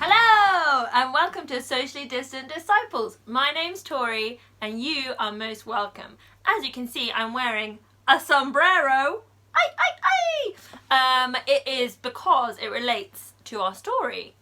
Hello and welcome to Socially Distant Disciples. My name's Tori and you are most welcome. As you can see, I'm wearing a sombrero. It is because it relates to our story.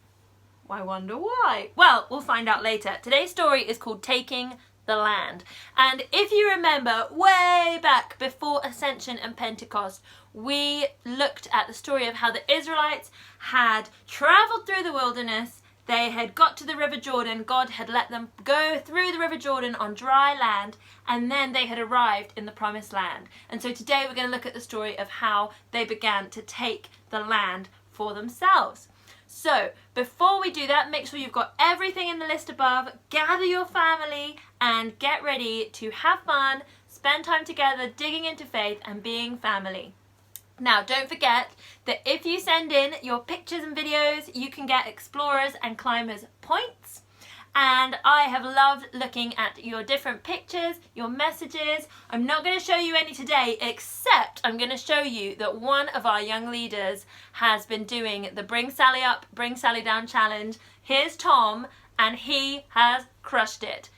I wonder why. Well, we'll find out later. Today's story is called Taking the Land. And if you remember way back before Ascension and Pentecost, we looked at the story of how the Israelites had travelled through the wilderness. They had got to the River Jordan. God had let them go through the River Jordan on dry land, and then they had arrived in the Promised Land. And so today we're going to look at the story of how they began to take the land for themselves. So before we do that, make sure you've got everything in the list above, gather your family and get ready to have fun, spend time together digging into faith and being family. Now, don't forget that if you send in your pictures and videos, you can get Explorers and Climbers points. And I have loved looking at your different pictures, your messages. I'm not going to show you any today, except I'm going to show you that one of our young leaders has been doing the Bring Sally Up, Bring Sally Down challenge. Here's Tom, and he has crushed it.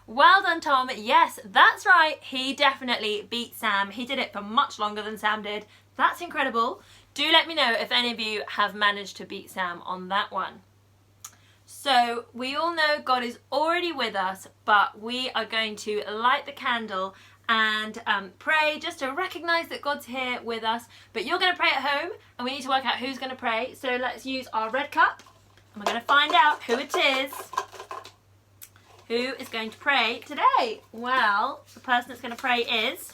Well done, Tom. Yes, that's right. He definitely beat Sam. He did it for much longer than Sam did. That's incredible. Do let me know if any of you have managed to beat Sam on that one. So we all know God is already with us, but we are going to light the candle and pray just to recognize that God's here with us. But you're going to pray at home, and we need to work out who's going to pray. So let's use our red cup, and we're going to find out who it is. Who is going to pray today? Well, the person that's going to pray is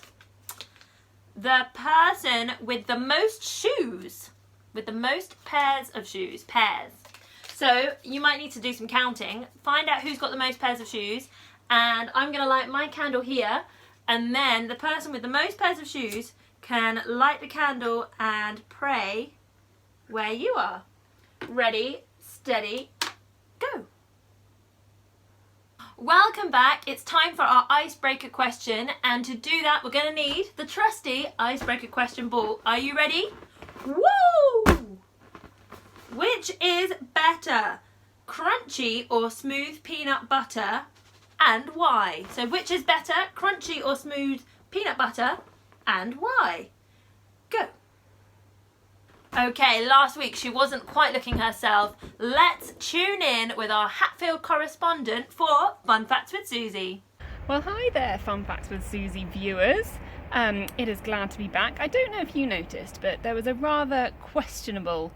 the person with the most shoes, with the most pairs of shoes, pairs. So you might need to do some counting, find out who's got the most pairs of shoes, and I'm going to light my candle here, and then the person with the most pairs of shoes can light the candle and pray where you are. Ready, steady, go. Welcome back. It's time for our icebreaker question, and to do that we're going to need the trusty icebreaker question ball. Are you ready? Woo! Which is better, crunchy or smooth peanut butter, and why? So which is better, crunchy or smooth peanut butter, and why? Go. Okay, last week she wasn't quite looking herself. Let's tune in with our Hatfield correspondent for Fun Facts with Susie. Well, hi there, Fun Facts with Susie viewers. It is glad to be back. I don't know if you noticed, but there was a rather questionable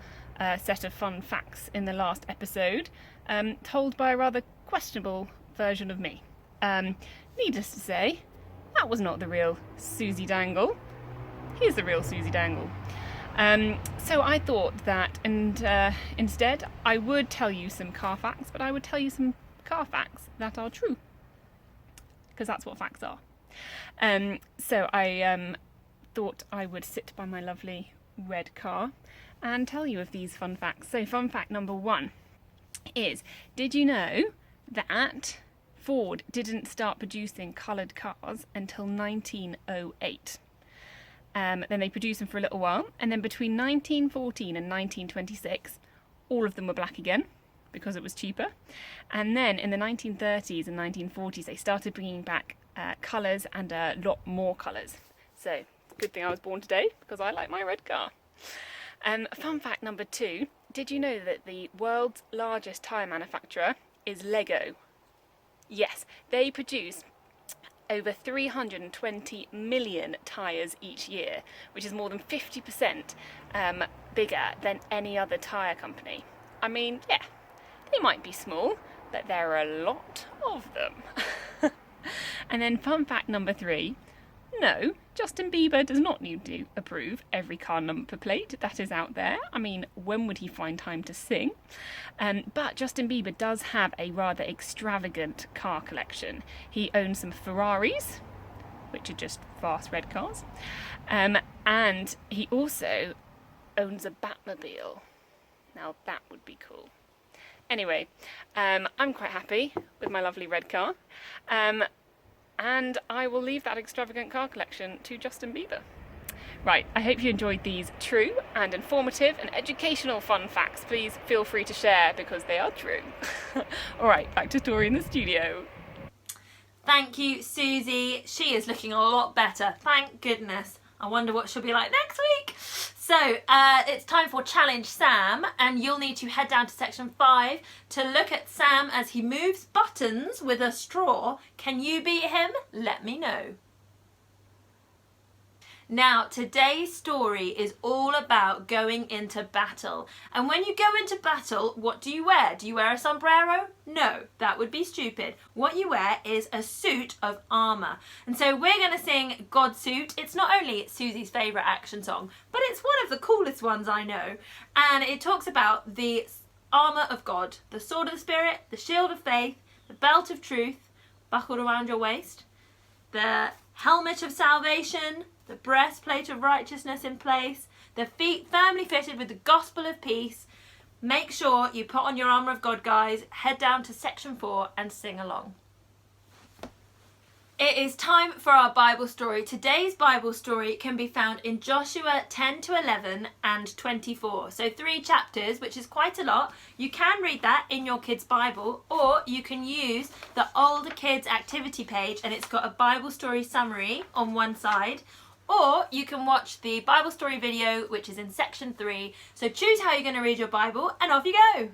set of fun facts in the last episode, told by a rather questionable version of me. Needless to say, that was not the real Susie Dangle. Here's the real Susie Dangle. So I thought that, and instead I would tell you some car facts, but I would tell you some car facts that are true, because that's what facts are. So I thought I would sit by my lovely red car and tell you of these fun facts. So fun fact number one is, did you know that Ford didn't start producing coloured cars until 1908? Then they produced them for a little while, and then between 1914 and 1926 all of them were black again because it was cheaper, and then in the 1930s and 1940s they started bringing back colours, and a lot more colours. So good thing I was born today, because I like my red car. Fun fact number two, did you know that the world's largest tyre manufacturer is Lego? Yes, they produce over 320 million tyres each year, which is more than 50% bigger than any other tyre company. I mean, yeah, they might be small, but there are a lot of them. And then fun fact number three, No, Justin Bieber does not need to approve every car number plate that is out there. I mean, when would he find time to sing? But Justin Bieber does have a rather extravagant car collection. He owns some Ferraris, which are just fast red cars, and he also owns a Batmobile. Now that would be cool. Anyway, I'm quite happy with my lovely red car. And I will leave that extravagant car collection to Justin Bieber. Right, I hope you enjoyed these true and informative and educational fun facts. Please feel free to share because they are true. All right, back to Tori in the studio. Thank you, Susie. She is looking a lot better. Thank goodness. I wonder what she'll be like next week. So it's time for Challenge Sam, and you'll need to head down to section 5 to look at Sam as he moves buttons with a straw. Can you beat him? Let me know. Now, today's story is all about going into battle. And when you go into battle, what do you wear? Do you wear a sombrero? No, that would be stupid. What you wear is a suit of armour. And so we're going to sing God Suit. It's not only Susie's favourite action song, but it's one of the coolest ones I know. And it talks about the armour of God, the sword of the Spirit, the shield of faith, the belt of truth, buckled around your waist, the helmet of salvation, the breastplate of righteousness in place, the feet firmly fitted with the gospel of peace. Make sure you put on your armour of God, guys. Head down to section 4 and sing along. It is time for our Bible story. Today's Bible story can be found in Joshua 10 to 11 and 24. So 3 chapters, which is quite a lot. You can read that in your kids' Bible, or you can use the older kids activity page and it's got a Bible story summary on one side. Or you can watch the Bible story video, which is in section 3. So choose how you're going to read your Bible and off you go.